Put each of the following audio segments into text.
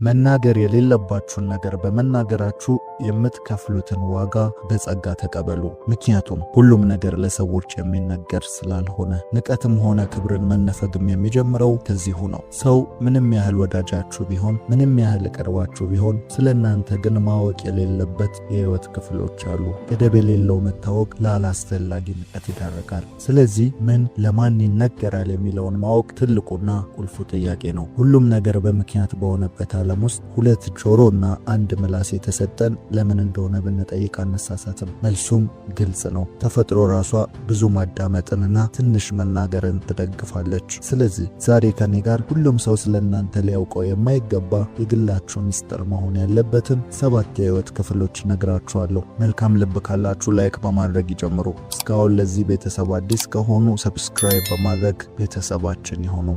መናገር የሌለባችሁን ነገር በመናገራችሁ የምትከፍሉትን ዋጋ በጸጋ ተቀበሉ። ምክንያቱም ሁሉም ነገር ለሰዎች የሚነገር ስላልሆነ። ንቀትም ሆነ ክብርን መነፈግም የሚጀምረው ከዚሁ ነው። ሰው ምንም ያህል ወዳጃችሁ ቢሆን፣ ምንም ያህል ቀርባችሁ ቢሆን፣ ስለናንተ ግን ማወቅ የሌለበት የህይወት ክፍሎች አሉ። ገደብ የሌለው መታወቅ ላላስፈላጊ ንቀት ይዳረጋል። ስለዚህ ምን ለማን ይነገራል የሚለውን ማወቅ ትልቁና ቁልፉ ጥያቄ ነው። ሁሉም ነገር በምክንያት በሆነበት ዓለም ውስጥ ሁለት ጆሮና አንድ ምላስ የተሰጠን ለምን እንደሆነ ብንጠይቅ አነሳሳትም። መልሱም ግልጽ ነው። ተፈጥሮ ራሷ ብዙ ማዳመጥንና ትንሽ መናገርን ትደግፋለች። ስለዚህ ዛሬ ከኔ ጋር ሁሉም ሰው ስለናንተ ሊያውቀው የማይገባ የግላችሁ ሚስጥር መሆን ያለበትን 7 የህይወት ክፍሎች ነግራችኋለሁ። መልካም ልብ ካላችሁ ላይክ በማድረግ ይጀምሩ። እስካሁን ለዚህ ቤተሰብ አዲስ ከሆኑ ሰብስክራይብ በማድረግ ቤተሰባችን ይሁኑ።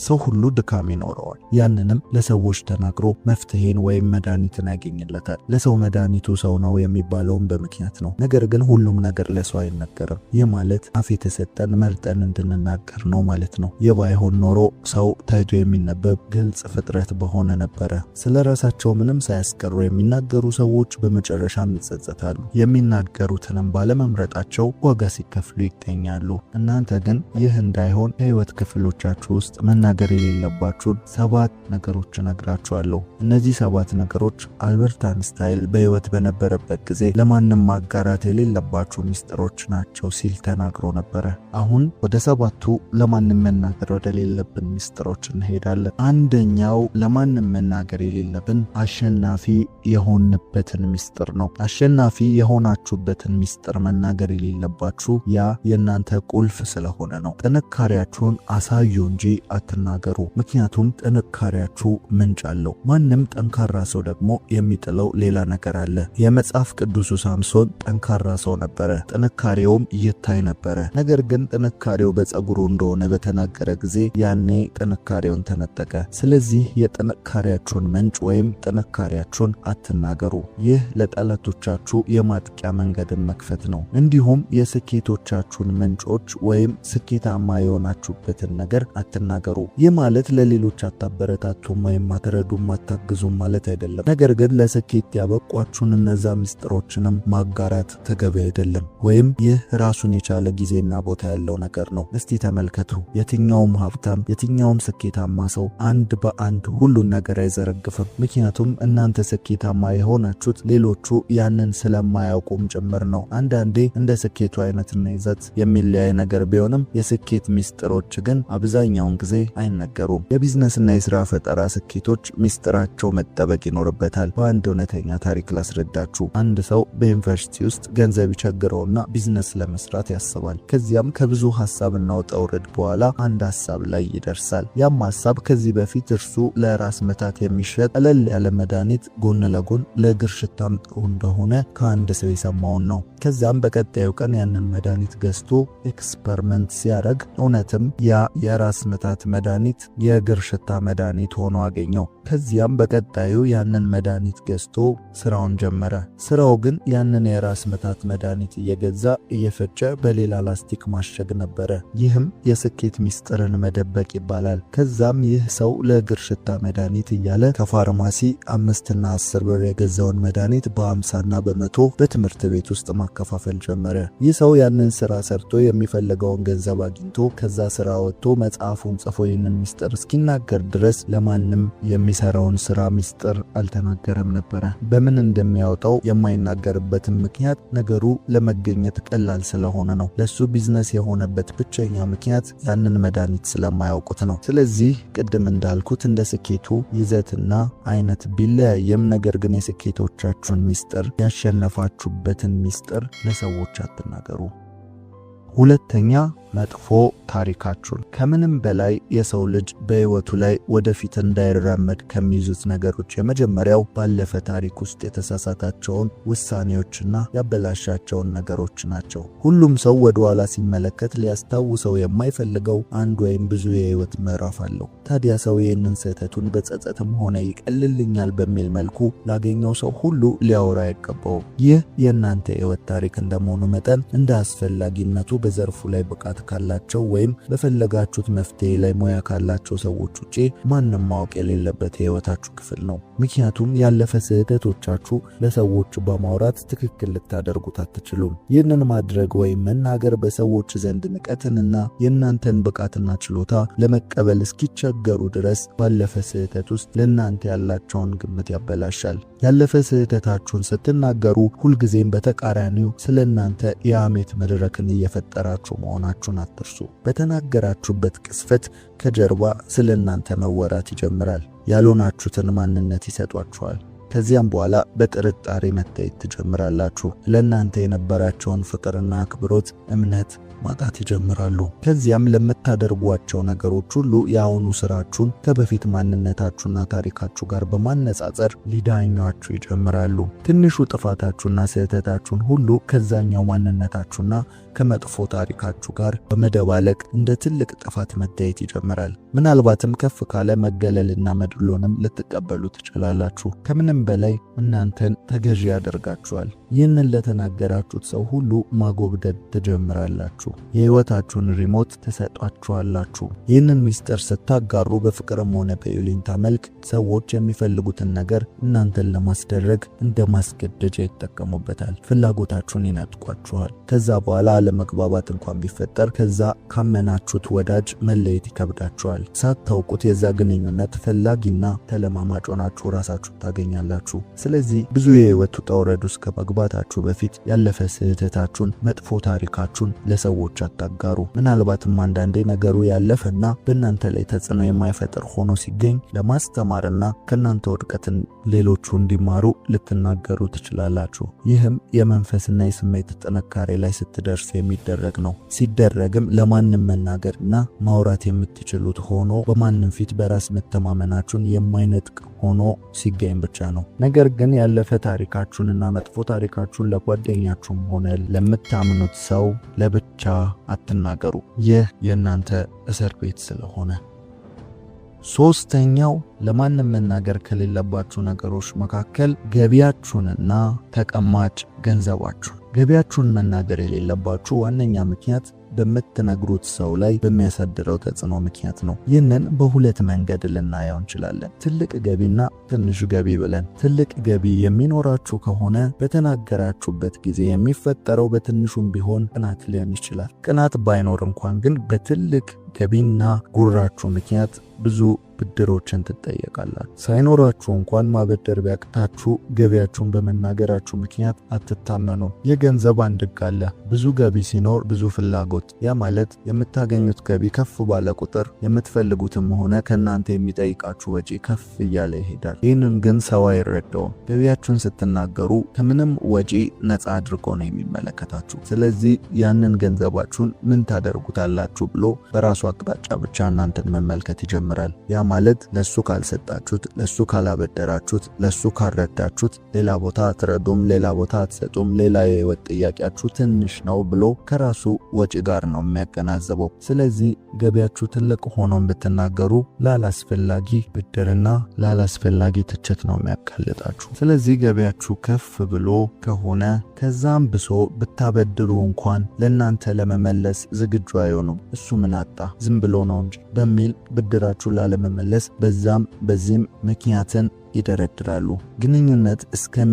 ሰው ሁሉ ድካም ይኖረዋል። ያንንም ለሰዎች ተናግሮ መፍትሄን ወይም መድኃኒትን ያገኝለታል። ለሰው መድኃኒቱ ሰው ነው የሚባለውም በምክንያት ነው። ነገር ግን ሁሉም ነገር ለሰው አይነገርም። ይህ ማለት አፍ የተሰጠን መርጠን እንድንናገር ነው ማለት ነው። የባይሆን ኖሮ ሰው ታይቶ የሚነበብ ግልጽ ፍጥረት በሆነ ነበረ። ስለ ራሳቸው ምንም ሳያስቀሩ የሚናገሩ ሰዎች በመጨረሻም ይጸጸታሉ። የሚናገሩትንም ባለመምረጣቸው ዋጋ ሲከፍሉ ይገኛሉ። እናንተ ግን ይህ እንዳይሆን ከህይወት ክፍሎቻችሁ ውስጥ መናገር የሌለባችሁን 7 ነገሮች እነግራችኋለሁ። እነዚህ 7 ነገሮች አልበርት አንስታይን በህይወት በነበረበት ጊዜ ለማንም ማጋራት የሌለባችሁ ሚስጥሮች ናቸው ሲል ተናግሮ ነበረ። አሁን ወደ 7ቱ ለማንም መናገር ወደሌለብን ሚስጥሮች እንሄዳለን። አንደኛው ለማንም መናገር የሌለብን አሸናፊ የሆንበትን ሚስጥር ነው። አሸናፊ የሆናችሁበትን ሚስጥር መናገር የሌለባችሁ ያ የእናንተ ቁልፍ ስለሆነ ነው። ጥንካሬያችሁን አሳዩ እንጂ አትናገሩ። ምክንያቱም ጥንካሬያችሁ ምንጭ አለው። ማንም ጠንካራ ሰው ደግሞ የሚጥለው ሌላ ነገር አለ። የመጽሐፍ ቅዱሱ ሳምሶን ጠንካራ ሰው ነበረ፣ ጥንካሬውም ይታይ ነበረ። ነገር ግን ጥንካሬው በፀጉሩ እንደሆነ በተናገረ ጊዜ ያኔ ጥንካሬውን ተነጠቀ። ስለዚህ የጥንካሬያችሁን ምንጭ ወይም ጥንካሬያችሁን አትናገሩ። ይህ ለጠላቶቻችሁ የማጥቂያ መንገድን መክፈት ነው። እንዲሁም የስኬቶቻችሁን ምንጮች ወይም ስኬታማ የሆናችሁበትን ነገር አትናገሩ። ይህ ማለት ለሌሎች አታበረታቱም ወይም አትረዱም አታግዙም ማለት አይደለም። ነገር ግን ለስኬት ያበቋችሁን እነዛ ሚስጥሮችንም ማጋራት ተገቢ አይደለም። ወይም ይህ ራሱን የቻለ ጊዜና ቦታ ያለው ነገር ነው። እስቲ ተመልከቱ። የትኛውም ሀብታም፣ የትኛውም ስኬታማ ሰው አንድ በአንድ ሁሉን ነገር አይዘረግፍም። ምክንያቱም እናንተ ስኬታማ የሆናችሁት ሌሎቹ ያንን ስለማያውቁም ጭምር ነው። አንዳንዴ እንደ ስኬቱ አይነትና ይዘት የሚለያይ ነገር ቢሆንም የስኬት ሚስጥሮች ግን አብዛኛውን ጊዜ አይነገሩም። የቢዝነስና የሥራ ፈጠራ ስኬቶች ሚስጥራቸው መጠበቅ ይኖርበታል። በአንድ እውነተኛ ታሪክ ላስረዳችሁ። አንድ ሰው በዩኒቨርሲቲ ውስጥ ገንዘብ ይቸግረውና ቢዝነስ ለመስራት ያስባል። ከዚያም ከብዙ ሐሳብና ውጣ ውረድ በኋላ አንድ ሐሳብ ላይ ይደርሳል። ያም ሐሳብ ከዚህ በፊት እርሱ ለራስ ምታት የሚሸጥ ቀለል ያለ መድኃኒት ጎን ለጎን ለእግር ሽታም ጥሩ እንደሆነ ከአንድ ሰው የሰማውን ነው። ከዚያም በቀጣዩ ቀን ያንን መድኃኒት ገዝቶ ኤክስፐሪመንት ሲያደርግ እውነትም ያ የራስ ምታት መድኃኒት የእግር ሽታ መድኃኒት ሆኖ አገኘው። ከዚያም በቀጣዩ ያንን መድኃኒት ገዝቶ ስራውን ጀመረ። ስራው ግን ያንን የራስ ምታት መድኃኒት እየገዛ እየፈጨ በሌላ ላስቲክ ማሸግ ነበረ። ይህም የስኬት ሚስጥርን መደበቅ ይባላል። ከዛም ይህ ሰው ለእግር ሽታ መድኃኒት እያለ ከፋርማሲ 5 እና 10 ብር የገዛውን መድኃኒት በ50 እና በ100 በትምህርት ቤት ውስጥ ማከፋፈል ጀመረ። ይህ ሰው ያንን ስራ ሰርቶ የሚፈልገውን ገንዘብ አግኝቶ ከዛ ስራ ወጥቶ መጽሐፉን ጽፎ ይህንን ሚስጥር እስኪናገር ድረስ ለማንም የሚሰራውን ስራ ሚስጥር አልተናገረም ነበረ። በምን እንደሚያወጣው የማይናገርበትም ምክንያት ነገሩ ለመገኘት ቀላል ስለሆነ ነው። ለሱ ቢዝነስ የሆነበት ብቸኛ ምክንያት ያንን መድኃኒት ስለማያውቁት ነው። ስለዚህ ቅድም እንዳልኩት እንደ ስኬቱ ይዘትና አይነት ቢለያየም ነገር ግን የስኬቶቻችሁን ሚስጥር ያሸነፋችሁበትን ሚስጥር ለሰዎች አትናገሩ። ሁለተኛ መጥፎ ታሪካችሁን። ከምንም በላይ የሰው ልጅ በህይወቱ ላይ ወደፊት እንዳይራመድ ከሚይዙት ነገሮች የመጀመሪያው ባለፈ ታሪክ ውስጥ የተሳሳታቸውን ውሳኔዎችና ያበላሻቸውን ነገሮች ናቸው። ሁሉም ሰው ወደ ኋላ ሲመለከት ሊያስታውሰው የማይፈልገው አንድ ወይም ብዙ የህይወት ምዕራፍ አለው። ታዲያ ሰው ይህንን ስህተቱን በጸጸትም ሆነ ይቀልልኛል በሚል መልኩ ላገኘው ሰው ሁሉ ሊያወራ አይገባውም። ይህ የእናንተ የህይወት ታሪክ እንደመሆኑ መጠን እንደ አስፈላጊነቱ በዘርፉ ላይ ብቃት እውቀት ካላቸው ወይም በፈለጋችሁት መፍትሄ ላይ ሙያ ካላቸው ሰዎች ውጪ ማንም ማወቅ የሌለበት የህይወታችሁ ክፍል ነው። ምክንያቱም ያለፈ ስህተቶቻችሁ ለሰዎች በማውራት ትክክል ልታደርጉት አትችሉም። ይህንን ማድረግ ወይም መናገር በሰዎች ዘንድ ንቀትንና የእናንተን ብቃትና ችሎታ ለመቀበል እስኪቸገሩ ድረስ ባለፈ ስህተት ውስጥ ለእናንተ ያላቸውን ግምት ያበላሻል። ያለፈ ስህተታችሁን ስትናገሩ ሁልጊዜም በተቃራኒው ስለእናንተ የሐሜት መድረክን እየፈጠራችሁ መሆናችሁን አትርሱ። በተናገራችሁበት ቅስፈት ከጀርባ ስለእናንተ መወራት ይጀምራል። ያልሆናችሁትን ማንነት ይሰጧችኋል። ከዚያም በኋላ በጥርጣሬ መታየት ትጀምራላችሁ። ለእናንተ የነበራቸውን ፍቅርና አክብሮት፣ እምነት ማጣት ይጀምራሉ። ከዚያም ለምታደርጓቸው ነገሮች ሁሉ የአሁኑ ስራችሁን ከበፊት ማንነታችሁና ታሪካችሁ ጋር በማነጻጸር ሊዳኟችሁ ይጀምራሉ። ትንሹ ጥፋታችሁና ስህተታችሁን ሁሉ ከዛኛው ማንነታችሁና ከመጥፎ ታሪካችሁ ጋር በመደባለቅ እንደ ትልቅ ጥፋት መታየት ይጀምራል። ምናልባትም ከፍ ካለ መገለልና መድሎንም ልትቀበሉ ትችላላችሁ። ከምንም በላይ እናንተን ተገዢ ያደርጋችኋል። ይህንን ለተናገራችሁት ሰው ሁሉ ማጎብደድ ትጀምራላችሁ። የህይወታችሁን ሪሞት ተሰጧችኋላችሁ። ይህንን ሚስጥር ስታጋሩ በፍቅርም ሆነ በይሉኝታ መልክ ሰዎች የሚፈልጉትን ነገር እናንተን ለማስደረግ እንደ ማስገደጃ ይጠቀሙበታል። ፍላጎታችሁን ይነጥቋችኋል። ከዛ በኋላ አለመግባባት እንኳን ቢፈጠር ከዛ ካመናችሁት ወዳጅ መለየት ይከብዳችኋል። ሳታውቁት የዛ ግንኙነት ፈላጊና ተለማማጭ ሆናችሁ ራሳችሁ ታገኛላችሁ። ስለዚህ ብዙ የህይወት ውጣ ውረድ ውስጥ ከመግባታችሁ በፊት ያለፈ ስህተታችሁን፣ መጥፎ ታሪካችሁን ለሰዎች አታጋሩ። ምናልባትም አንዳንዴ ነገሩ ያለፈና በእናንተ ላይ ተጽዕኖ የማይፈጥር ሆኖ ሲገኝ ለማስተማርና ከእናንተ ውድቀትን ሌሎቹ እንዲማሩ ልትናገሩ ትችላላችሁ። ይህም የመንፈስና የስሜት ጥንካሬ ላይ ስትደርሱ የሚደረግ ነው። ሲደረግም ለማንም መናገርና ማውራት የምትችሉት ሆኖ በማንም ፊት በራስ መተማመናችሁን የማይነጥቅ ሆኖ ሲገኝ ብቻ ነው። ነገር ግን ያለፈ ታሪካችሁንና መጥፎ ታሪካችሁን ለጓደኛችሁም ሆነ ለምታምኑት ሰው ለብቻ አትናገሩ። ይህ የእናንተ እስር ቤት ስለሆነ። ሶስተኛው ለማንም መናገር ከሌለባችሁ ነገሮች መካከል ገቢያችሁንና ተቀማጭ ገንዘባችሁን። ገቢያችሁን መናገር የሌለባችሁ ዋነኛ ምክንያት በምትነግሩት ሰው ላይ በሚያሳድረው ተጽዕኖ ምክንያት ነው። ይህንን በሁለት መንገድ ልናየው እንችላለን። ትልቅ ገቢና ትንሽ ገቢ ብለን። ትልቅ ገቢ የሚኖራችሁ ከሆነ በተናገራችሁበት ጊዜ የሚፈጠረው በትንሹም ቢሆን ቅናት ሊሆን ይችላል። ቅናት ባይኖር እንኳን ግን በትልቅ ገቢና ጉራችሁ ምክንያት ብዙ ብድሮችን ትጠየቃላችሁ። ሳይኖራችሁ እንኳን ማበደር ቢያቅታችሁ ገቢያችሁን በመናገራችሁ ምክንያት አትታመኑ። የገንዘብ አንድ ሕግ አለ። ብዙ ገቢ ሲኖር ብዙ ፍላጎት። ያ ማለት የምታገኙት ገቢ ከፍ ባለ ቁጥር የምትፈልጉትም ሆነ ከእናንተ የሚጠይቃችሁ ወጪ ከፍ እያለ ይሄዳል። ይህንን ግን ሰው አይረዳውም። ገቢያችሁን ስትናገሩ ከምንም ወጪ ነፃ አድርጎ ነው የሚመለከታችሁ። ስለዚህ ያንን ገንዘባችሁን ምን ታደርጉታላችሁ ብሎ በራሱ አቅጣጫ ብቻ እናንተን መመልከት ይጀምራል። ያ ማለት ለሱ ካልሰጣችሁት፣ ለሱ ካላበደራችሁት፣ ለሱ ካልረዳችሁት ሌላ ቦታ አትረዱም፣ ሌላ ቦታ አትሰጡም፣ ሌላ የህይወት ጥያቄያችሁ ትንሽ ነው ብሎ ከራሱ ወጪ ጋር ነው የሚያገናዘበው። ስለዚህ ገቢያችሁ ትልቅ ሆኖም ብትናገሩ ላላስፈላጊ ብድርና ላላስፈላጊ ትችት ነው የሚያጋልጣችሁ። ስለዚህ ገቢያችሁ ከፍ ብሎ ከሆነ ከዛም ብሶ ብታበድሩ እንኳን ለእናንተ ለመመለስ ዝግጁ አይሆኑም። እሱ ምን አጣ ዝም ብሎ ነው እንጂ በሚል ብድራችሁ ላለመመለስ በዛም በዚህም ምክንያትን ይደረድራሉ። ግንኙነት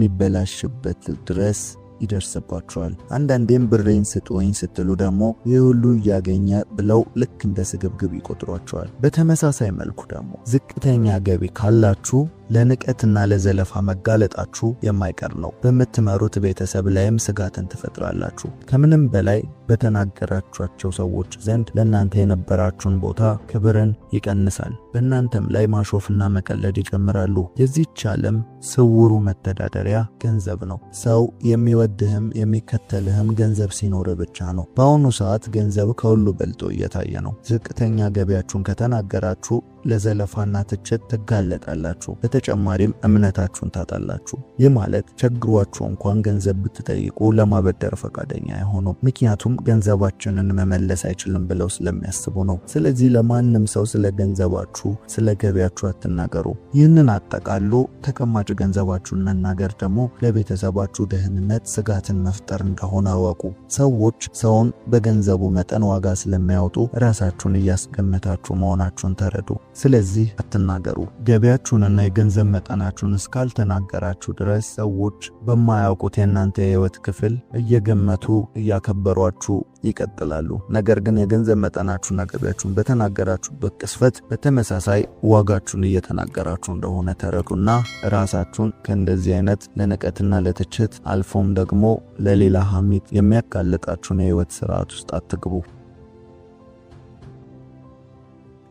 እስከሚበላሽበት ድረስ ይደርስባቸዋል። አንዳንዴም ብሬን ስጡኝ ስትሉ ደግሞ ይህ ሁሉ እያገኘ ብለው ልክ እንደ ስግብግብ ይቆጥሯቸዋል። በተመሳሳይ መልኩ ደግሞ ዝቅተኛ ገቢ ካላችሁ ለንቀትና ለዘለፋ መጋለጣችሁ የማይቀር ነው። በምትመሩት ቤተሰብ ላይም ስጋትን ትፈጥራላችሁ። ከምንም በላይ በተናገራችኋቸው ሰዎች ዘንድ ለእናንተ የነበራችሁን ቦታ ክብርን ይቀንሳል። በእናንተም ላይ ማሾፍና መቀለድ ይጀምራሉ። የዚህች ዓለም ስውሩ መተዳደሪያ ገንዘብ ነው። ሰው የሚወድህም የሚከተልህም ገንዘብ ሲኖር ብቻ ነው። በአሁኑ ሰዓት ገንዘብ ከሁሉ በልጦ እየታየ ነው። ዝቅተኛ ገቢያችሁን ከተናገራችሁ ለዘለፋና ትችት ትጋለጣላችሁ። በተጨማሪም እምነታችሁን ታጣላችሁ። ይህ ማለት ቸግሯችሁ እንኳን ገንዘብ ብትጠይቁ ለማበደር ፈቃደኛ አይሆኑም። ምክንያቱም ገንዘባችንን መመለስ አይችልም ብለው ስለሚያስቡ ነው። ስለዚህ ለማንም ሰው ስለ ገንዘባችሁ፣ ስለ ገቢያችሁ አትናገሩ። ይህንን አጠቃሎ ተቀማጭ ገንዘባችሁን መናገር ደግሞ ለቤተሰባችሁ ደህንነት ስጋትን መፍጠር እንደሆነ አወቁ። ሰዎች ሰውን በገንዘቡ መጠን ዋጋ ስለሚያወጡ ራሳችሁን እያስገመታችሁ መሆናችሁን ተረዱ። ስለዚህ አትናገሩ። ገቢያችሁንና የገንዘብ መጠናችሁን እስካልተናገራችሁ ድረስ ሰዎች በማያውቁት የእናንተ የህይወት ክፍል እየገመቱ እያከበሯችሁ ይቀጥላሉ። ነገር ግን የገንዘብ መጠናችሁና ገቢያችሁን በተናገራችሁበት ቅስፈት በተመሳሳይ ዋጋችሁን እየተናገራችሁ እንደሆነ ተረዱና ራሳችሁን ከእንደዚህ አይነት ለንቀትና ለትችት አልፎም ደግሞ ለሌላ ሐሜት የሚያጋልጣችሁን የህይወት ስርዓት ውስጥ አትግቡ።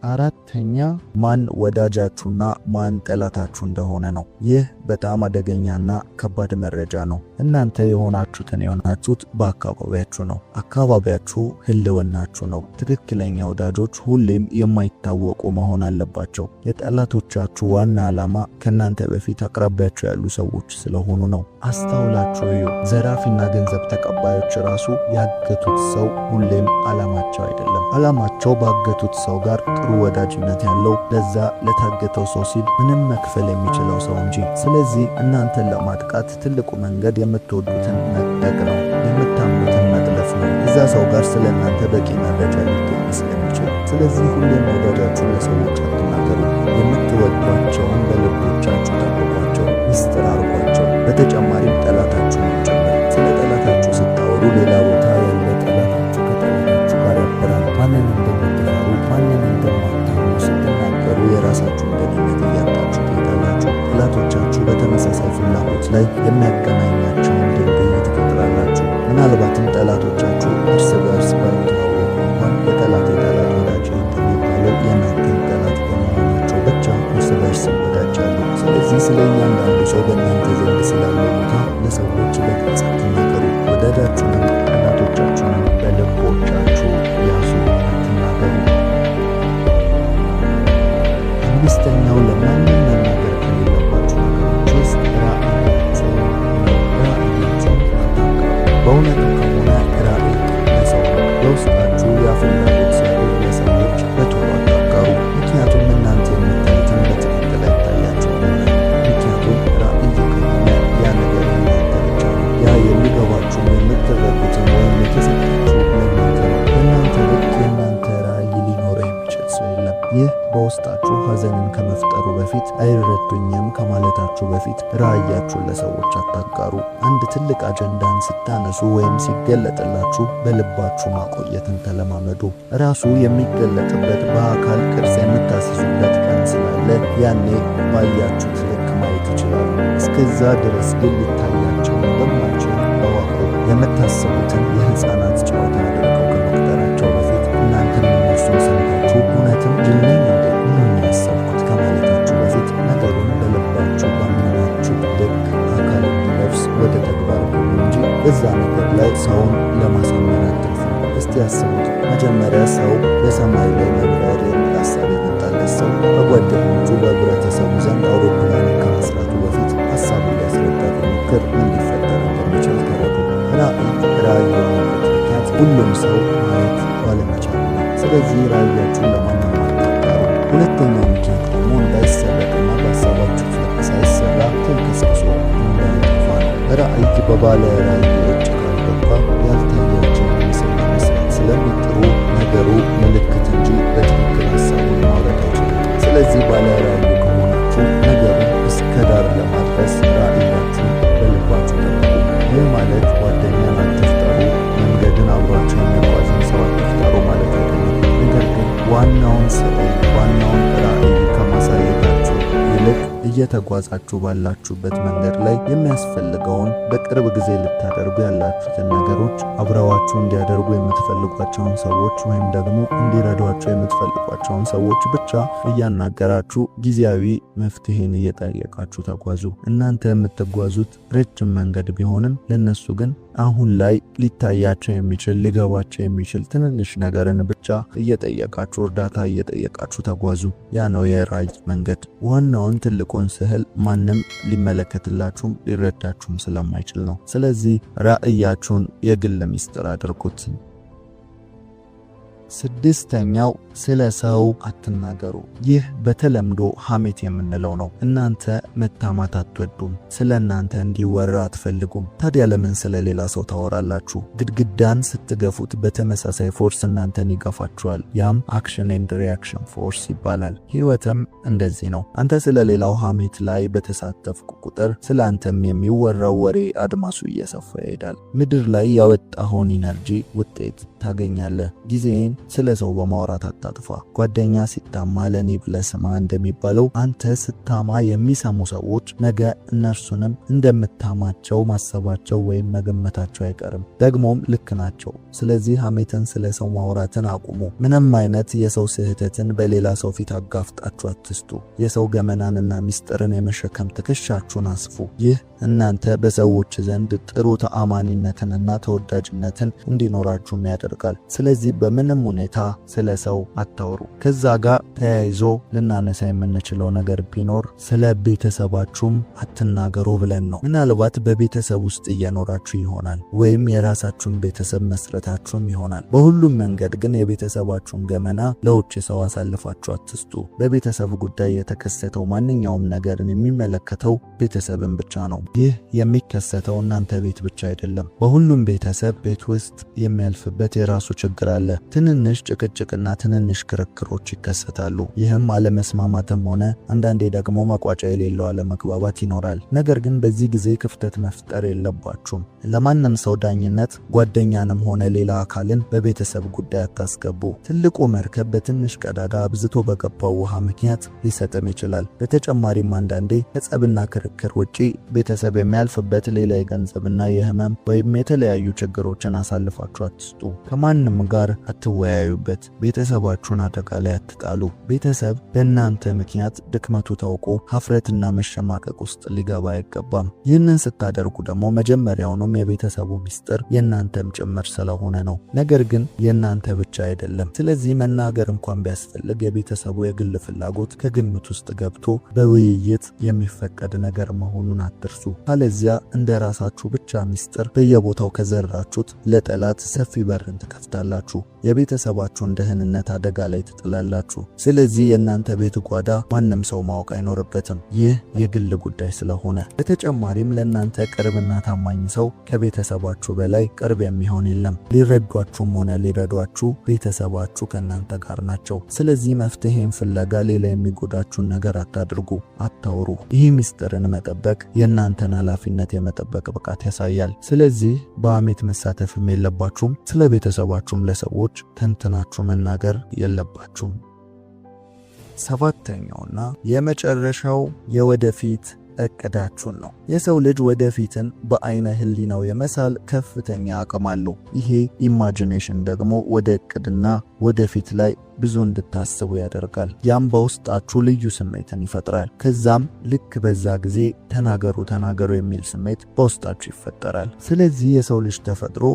አራተኛ ማን ወዳጃችሁና ማን ጠላታችሁ እንደሆነ ነው። ይህ በጣም አደገኛና ከባድ መረጃ ነው። እናንተ የሆናችሁት በአካባቢያችሁ ነው። አካባቢያችሁ ህልውናችሁ ነው። ትክክለኛ ወዳጆች ሁሌም የማይታወቁ መሆን አለባቸው። የጠላቶቻችሁ ዋና ዓላማ ከእናንተ በፊት አቅራቢያችሁ ያሉ ሰዎች ስለሆኑ ነው። አስተውላችሁ እዩ። ዘራፊና ገንዘብ ተቀባዮች ራሱ ያገቱት ሰው ሁሌም ዓላማቸው አይደለም። ዓላማቸው ባገቱት ሰው ጋር ጥሩ ወዳጅነት ያለው ለዛ ለታገተው ሰው ሲል ምንም መክፈል የሚችለው ሰው እንጂ። ስለዚህ እናንተን ለማጥቃት ትልቁ መንገድ የምትወዱትን መጠቅ ነው፣ የምታምኑትን መጥለፍ ነው። እዛ ሰው ጋር ስለ እናንተ በቂ መረጃ ሊገኝ ስለሚችል። ስለዚህ ሁሌም ወዳጃችሁን ለሰዎች አትናገሩ። የምትወዷቸውን በልቦቻችሁ ጠብቋቸው፣ ምስጢር አርጓቸው። በተጨማሪም ጠላታችሁን ጭምር። ስለ ጠላታችሁ ስታወሩ ሌላ ቦታ ያለ ጠላታችሁ ከጠላታችሁ ጋር ያበራል። ማንን እንደምትፈሩ ማንን እንደማታምኑ ስትናገሩ የራሳችሁን ደህንነት እያጣችሁ ትሄዳላችሁ። ጠላቶቻችሁ በተመሳሳይ ፍላጎት ላይ የሚያገናኛቸውን ድልድይ ትፈጥራላችሁ። ምናልባትም ጠላቶቻችሁ እርስ በእርስ ባይተዋወቁ እንኳን የጠላት ወዳጅ የሚባለው የእናንተን ጠላት በመሆናቸው ብቻ እርስ በእርስ ይወዳጃሉ። ስለዚህ ስለ እያንዳንዱ ሰው በእናንተ ዘንድ ስላለው ቦታ ለሰዎች በግልጽ አትናገሩ። ወዳጃችሁንም ጠላቶቻችሁንም በልቦቻችሁ ያዙ፣ አትናገሩ። አምስተኛው ለማንም መናገር ከሌለባችሁ ነገሮች ውስጥ ራእያችሁን አታጋሩ። በእውነቱ ከሆነ ራእይ ለሰው በውስጣችሁ ያፍላጎት ሲያደርግ ለሰዎች በቶሎ አታጋሩ። ምክንያቱም እናንተ የምታዩትን በትክክል አይታያችሁም። ምክንያቱም ራእይ ከሆነ ያ ነገር የእናንተ ብቻ ነው። ያ የሚገባችሁ የምትረዱትን ወይም የተሰጣችሁ ለእናንተ ነው። በእናንተ ልክ የእናንተ ራእይ ሊኖረው የሚችል ሰው የለም። ይህ በውስጣችሁ ሐዘንን ከመፍጠሩ በፊት አይረዱኝም ከማለታችሁ በፊት ራእያችሁን ለሰዎች አታጋሩ። አንድ ትልቅ አጀንዳን ስታነሱ ወይም ሲገለጥላችሁ በልባችሁ ማቆየትን ተለማመዱ። ራሱ የሚገለጥበት በአካል ቅርጽ የምታስይዙበት ቀን ስላለ ያኔ ባያችሁት ልክ ማየት ይችላሉ። እስከዛ ድረስ ግን ሊታያቸው እንደማይችል አዋቁ። የምታስቡትን የሕፃናት ጨዋታ አድርገው ከመቁጠራቸው በፊት እናንተም እነሱን ሰምታችሁ እውነትም ጅል ነኝ እንዴ ምን ያሰብኩት ከማለታችሁ በፊት ነገሩን በልባችሁ ባመናችሁ ልክ አካል እንዲለብስ ወደ ተግባር ግቡ እንጂ በዛ ነገር ላይ ሰውን ለማሳመን አትልፉ። እስቲ ያስቡት። መጀመሪያ ሰው በሰማይ ላይ መብረር የሚል ሀሳብ የመጣለት ሰው በጓደኞቹ በህብረተሰቡ ዘንድ አውሮፕላንን ከመስራቱ በፊት ሀሳቡን ሊያስረዳ ቢሞክር ምን ሊፈጠር እንደሚችል ተረዱ። ራእይ የሆነበት ምክንያት ሁሉም ሰው ማየት ባለመቻሉ ነው። ስለዚህ ራእያችሁን ለማንም አታጋሩ። ሁለተኛው ምክንያት ደግሞ እንዳይሰረቅና በሀሳባችሁ ልክ ሳይሰራ ተንቀሳቅሶ እንዳይጠፋ ነው። ራእይ በባለ ራእይ እጅ ካልገባ ያልታያቸው ምስል ለመስራት ስለሚጥሩ ነገሩ ምልክት እንጂ በትክክል ሀሳቡን ማውረድ አይችልም። ስለዚህ ባለ ራእይ ከሆናችሁ ነገሩን እስከ ዳር ለማድረስ ራእያችሁን በልባችሁ ጠብቁ። ይህ ማለት ጓደኛን አትፍጠሩ፣ መንገድን አብሯቸው የሚጓዝን ሰው አትፍጠሩ ማለት አይደለም። ነገር ግን ዋናውን ስዕል ዋናውን ራእይ ከማሳየታችሁ ይልቅ እየተጓዛችሁ ባላችሁበት መንገድ ላይ የሚያስፈልገውን በቅርብ ጊዜ ልታደርጉ ያላችሁትን ነገሮች አብረዋችሁ እንዲያደርጉ የምትፈልጓቸውን ሰዎች ወይም ደግሞ እንዲረዷቸው የምትፈልጓቸውን ሰዎች ብቻ እያናገራችሁ ጊዜያዊ መፍትሄን እየጠየቃችሁ ተጓዙ። እናንተ የምትጓዙት ረጅም መንገድ ቢሆንም ለነሱ ግን አሁን ላይ ሊታያቸው የሚችል ሊገባቸው የሚችል ትንንሽ ነገርን ብቻ እየጠየቃችሁ እርዳታ እየጠየቃችሁ ተጓዙ። ያ ነው የራዕይ መንገድ። ዋናውን ትልቁን ስዕል ማንም ሊመለከትላችሁም ሊረዳችሁም ስለማይችል ነው። ስለዚህ ራዕያችሁን የግል ሚስጥር አድርጉት። ስድስተኛው ስለ ሰው አትናገሩ። ይህ በተለምዶ ሐሜት የምንለው ነው። እናንተ መታማት አትወዱም፣ ስለ እናንተ እንዲወራ አትፈልጉም። ታዲያ ለምን ስለ ሌላ ሰው ታወራላችሁ? ግድግዳን ስትገፉት በተመሳሳይ ፎርስ እናንተን ይገፋችኋል። ያም አክሽን ኤንድ ሪአክሽን ፎርስ ይባላል። ህይወትም እንደዚህ ነው። አንተ ስለ ሌላው ሐሜት ላይ በተሳተፍኩ ቁጥር ስለ አንተም የሚወራው ወሬ አድማሱ እየሰፋ ይሄዳል። ምድር ላይ ያወጣኸውን ኢነርጂ ውጤት ታገኛለህ። ጊዜን ስለ ሰው በማውራት አታጥፋ። ጓደኛ ሲታማ ለኔ ብለህ ስማ እንደሚባለው አንተ ስታማ የሚሰሙ ሰዎች ነገ እነርሱንም እንደምታማቸው ማሰባቸው ወይም መገመታቸው አይቀርም። ደግሞም ልክ ናቸው። ስለዚህ ሐሜትን ስለ ሰው ማውራትን አቁሙ። ምንም አይነት የሰው ስህተትን በሌላ ሰው ፊት አጋፍጣችሁ አትስጡ። የሰው ገመናንና ሚስጥርን የመሸከም ትከሻችሁን አስፉ። ይህ እናንተ በሰዎች ዘንድ ጥሩ ተአማኒነትንና ተወዳጅነትን እንዲኖራችሁም ያደርጋል። ስለዚህ በምንም ሁኔታ ስለ ሰው አታውሩ። ከዛ ጋር ተያይዞ ልናነሳ የምንችለው ነገር ቢኖር ስለ ቤተሰባችሁም አትናገሩ ብለን ነው። ምናልባት በቤተሰብ ውስጥ እየኖራችሁ ይሆናል፣ ወይም የራሳችሁን ቤተሰብ መስረታችሁም ይሆናል። በሁሉም መንገድ ግን የቤተሰባችሁን ገመና ለውጭ ሰው አሳልፋችሁ አትስጡ። በቤተሰብ ጉዳይ የተከሰተው ማንኛውም ነገርን የሚመለከተው ቤተሰብን ብቻ ነው። ይህ የሚከሰተው እናንተ ቤት ብቻ አይደለም። በሁሉም ቤተሰብ ቤት ውስጥ የሚያልፍበት የራሱ ችግር አለ። ትንንሽ ጭቅጭቅና ትንንሽ ክርክሮች ይከሰታሉ። ይህም አለመስማማትም ሆነ አንዳንዴ ደግሞ መቋጫ የሌለው አለመግባባት ይኖራል። ነገር ግን በዚህ ጊዜ ክፍተት መፍጠር የለባችሁም። ለማንም ሰው ዳኝነት ጓደኛንም ሆነ ሌላ አካልን በቤተሰብ ጉዳይ አታስገቡ። ትልቁ መርከብ በትንሽ ቀዳዳ አብዝቶ በገባው ውሃ ምክንያት ሊሰጥም ይችላል። በተጨማሪም አንዳንዴ ከጸብና ክርክር ውጪ ቤተሰብ የሚያልፍበት ሌላ የገንዘብና የህመም ወይም የተለያዩ ችግሮችን አሳልፋችሁ አትስጡ። ከማንም ጋር አትወያዩበት። ቤተሰባችሁን አደጋ ላይ አትጣሉ። ቤተሰብ በእናንተ ምክንያት ድክመቱ ታውቆ ሀፍረትና መሸማቀቅ ውስጥ ሊገባ አይገባም። ይህንን ስታደርጉ ደግሞ መጀመሪያውኑም የቤተሰቡ ሚስጥር የእናንተም ጭምር ስለሆነ ነው። ነገር ግን የእናንተ ብቻ አይደለም። ስለዚህ መናገር እንኳን ቢያስፈልግ የቤተሰቡ የግል ፍላጎት ከግምት ውስጥ ገብቶ በውይይት የሚፈቀድ ነገር መሆኑን አትርሱ። ካለዚያ እንደ ራሳችሁ ብቻ ሚስጥር በየቦታው ከዘራችሁት ለጠላት ሰፊ በርን ትከፍታላችሁ። የቤተሰባችሁን ደህንነት አደጋ ላይ ትጥላላችሁ። ስለዚህ የእናንተ ቤት ጓዳ ማንም ሰው ማወቅ አይኖርበትም። ይህ የግል ጉዳይ ስለሆነ። በተጨማሪም ለእናንተ ቅርብና ታማኝ ሰው ከቤተሰባችሁ በላይ ቅርብ የሚሆን የለም። ሊረዷችሁም ሆነ ሊረዷችሁ ቤተሰባችሁ ከእናንተ ጋር ናቸው። ስለዚህ መፍትሄን ፍለጋ ሌላ የሚጎዳችሁን ነገር አታድርጉ፣ አታውሩ። ይህ ሚስጥርን መጠበቅ የእናንተን ኃላፊነት የመጠበቅ ብቃት ያሳያል። ስለዚህ በሐሜት መሳተፍም የለባችሁም። ስለ ቤተሰባችሁም ለሰዎች ተንትናችሁ መናገር የለባችሁም። ሰባተኛውና የመጨረሻው የወደፊት እቅዳችሁን ነው። የሰው ልጅ ወደፊትን በአይነ ህሊናው የመሳል ከፍተኛ አቅም አለው። ይሄ ኢማጂኔሽን ደግሞ ወደ እቅድና ወደፊት ላይ ብዙ እንድታስቡ ያደርጋል። ያም በውስጣችሁ ልዩ ስሜትን ይፈጥራል። ከዛም ልክ በዛ ጊዜ ተናገሩ የሚል ስሜት በውስጣችሁ ይፈጠራል። ስለዚህ የሰው ልጅ ተፈጥሮ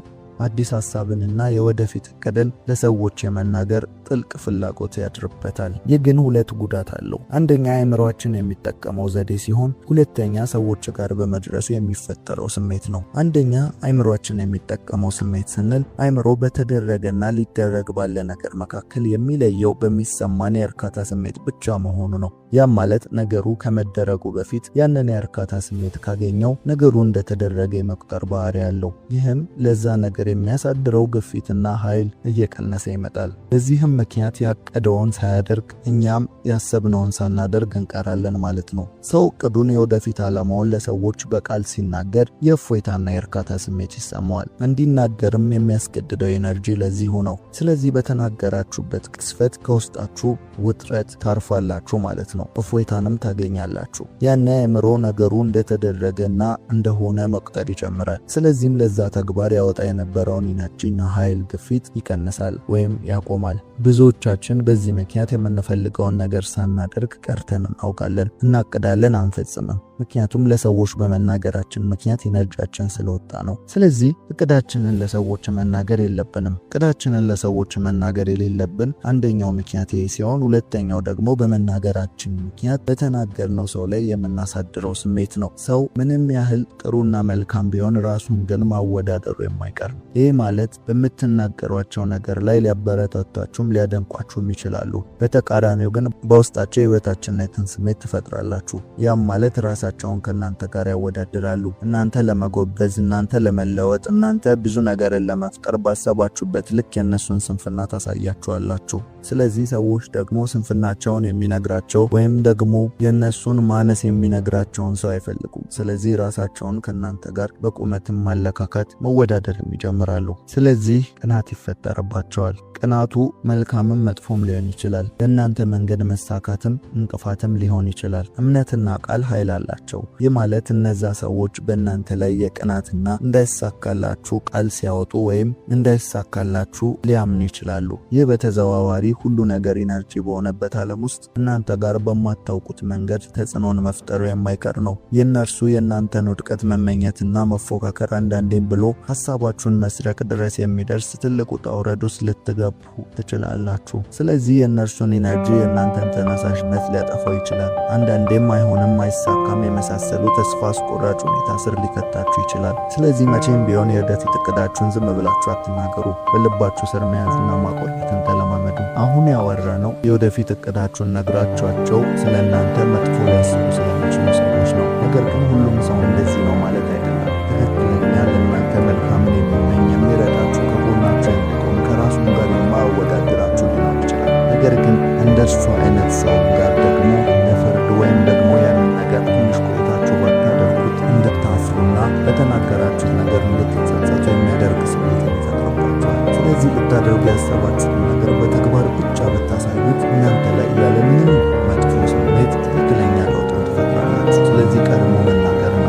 አዲስ ሐሳብንና የወደፊት እቅድን ለሰዎች የመናገር ጥልቅ ፍላጎት ያድርበታል። ይህ ግን ሁለት ጉዳት አለው። አንደኛ አእምሮአችን የሚጠቀመው ዘዴ ሲሆን፣ ሁለተኛ ሰዎች ጋር በመድረሱ የሚፈጠረው ስሜት ነው። አንደኛ አእምሮአችን የሚጠቀመው ስሜት ስንል አእምሮ በተደረገና ሊደረግ ባለ ነገር መካከል የሚለየው በሚሰማን የእርካታ ስሜት ብቻ መሆኑ ነው። ያም ማለት ነገሩ ከመደረጉ በፊት ያንን የእርካታ ስሜት ካገኘው ነገሩ እንደተደረገ የመቁጠር ባህሪ ያለው። ይህም ለዛ ነገር የሚያሳድረው ግፊትና ኃይል እየቀነሰ ይመጣል። በዚህም ምክንያት ያቀደውን ሳያደርግ እኛም ያሰብነውን ሳናደርግ እንቀራለን ማለት ነው። ሰው እቅዱን የወደፊት ዓላማውን ለሰዎች በቃል ሲናገር የእፎይታና የእርካታ ስሜት ይሰማዋል። እንዲናገርም የሚያስገድደው ኤነርጂ ለዚሁ ነው። ስለዚህ በተናገራችሁበት ቅስፈት ከውስጣችሁ ውጥረት ታርፋላችሁ ማለት ነው። ነው። እፎይታንም ታገኛላችሁ። ያን አእምሮ ነገሩ እንደተደረገና እንደሆነ መቁጠር ይጀምራል። ስለዚህም ለዛ ተግባር ያወጣ የነበረውን ኢነርጂና ኃይል ግፊት ይቀንሳል ወይም ያቆማል። ብዙዎቻችን በዚህ ምክንያት የምንፈልገውን ነገር ሳናደርግ ቀርተን እናውቃለን። እናቅዳለን፣ አንፈጽምም። ምክንያቱም ለሰዎች በመናገራችን ምክንያት ኢነርጂያችን ስለወጣ ነው። ስለዚህ እቅዳችንን ለሰዎች መናገር የለብንም። እቅዳችንን ለሰዎች መናገር የሌለብን አንደኛው ምክንያት ይሄ ሲሆን፣ ሁለተኛው ደግሞ በመናገራችን ምክንያት በተናገርነው ሰው ላይ የምናሳድረው ስሜት ነው። ሰው ምንም ያህል ጥሩና መልካም ቢሆን ራሱን ግን ማወዳደሩ የማይቀር ነው። ይህ ማለት በምትናገሯቸው ነገር ላይ ሊያበረታቷችሁም ሊያደንቋችሁም ይችላሉ። በተቃራኒው ግን በውስጣቸው የህይወታችንን ስሜት ትፈጥራላችሁ። ያም ማለት ራሳቸውን ከእናንተ ጋር ያወዳድራሉ። እናንተ ለመጎበዝ፣ እናንተ ለመለወጥ፣ እናንተ ብዙ ነገርን ለመፍጠር ባሰባችሁበት ልክ የእነሱን ስንፍና ታሳያችኋላችሁ። ስለዚህ ሰዎች ደግሞ ስንፍናቸውን የሚነግራቸው ወይም ደግሞ የእነሱን ማነስ የሚነግራቸውን ሰው አይፈልጉም። ስለዚህ ራሳቸውን ከእናንተ ጋር በቁመትም ማለካካት መወዳደርም ይጀምራሉ። ስለዚህ ቅናት ይፈጠርባቸዋል። ቅናቱ መልካምም መጥፎም ሊሆን ይችላል። ለእናንተ መንገድ መሳካትም እንቅፋትም ሊሆን ይችላል። እምነትና ቃል ኃይል አላቸው። ይህ ማለት እነዛ ሰዎች በእናንተ ላይ የቅናትና እንዳይሳካላችሁ ቃል ሲያወጡ ወይም እንዳይሳካላችሁ ሊያምኑ ይችላሉ። ይህ በተዘዋዋሪ ሁሉ ነገር ኢነርጂ በሆነበት ዓለም ውስጥ እናንተ ጋር በማታውቁት መንገድ ተጽዕኖን መፍጠሩ የማይቀር ነው። የእነርሱ የእናንተን ውድቀት መመኘትና መፎካከር አንዳንዴም ብሎ ሐሳባችሁን መስረቅ ድረስ የሚደርስ ትልቅ ውጣ ውረድ ውስጥ ልትገቡ ትችላላችሁ። ስለዚህ የእነርሱን ኢነርጂ የእናንተን ተነሳሽነት ሊያጠፋው ይችላል። አንዳንዴም አይሆንም፣ አይሳካም የመሳሰሉ ተስፋ አስቆራጭ ሁኔታ ስር ሊከታችሁ ይችላል። ስለዚህ መቼም ቢሆን የወደፊት እቅዳችሁን ዝም ብላችሁ አትናገሩ። በልባችሁ ስር መያዝና ማቆየትን ተለማመዱ። አሁን ያወራነው የወደፊት እቅዳችሁን ነግራችኋቸው ስለ እናንተ መጥፎ ሊያስቡ ስለሚችሉ ሰዎች ነው። ነገር ግን ሁሉም ሰው እንደዚህ ነው ማለት አይደለም። ትክክለኛ ለእናንተ መልካምን የሚመኝ የሚረዳችሁ፣ ከጎናችሁ የሚቆም ከራሱም ጋር የማያወዳድራችሁ ሊኖር ይችላል። ነገር ግን እንደርሱ አይነት ሰው ጋር ደግሞ ለፍርድ ወይም ደግሞ ያንን ነገር ትንሽ ቆይታችሁ ባታደርጉት እንድታፍሩና በተናገራችሁት ነገር እንድትጸጸቱ የሚያደርግ ስሜት ይፈጥርባችኋል። ስለዚህ ልታደርጉ ያሰባችሁትን ነገር በተግባር ብቻ ብታሳዩት እናንተ ላይ ያለ ምንም መጥፎ ስሜት ትክክለኛ ለውጥን ትፈጥራላችሁ። ስለዚህ ቀድሞ መናገርና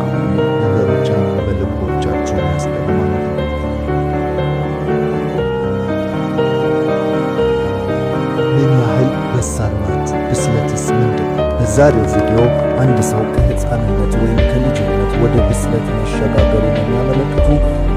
ነገሮችን በልቦቻችሁ ያስቀድማል። ምን ያህል በሳል ናችሁ? ብስለትስ ምንድን ነው? በዛሬው ቪዲዮ አንድ ሰው ከህፃንነት ወይም ከልጅነት ወደ ብስለት መሸጋገሩን የሚያመለክቱ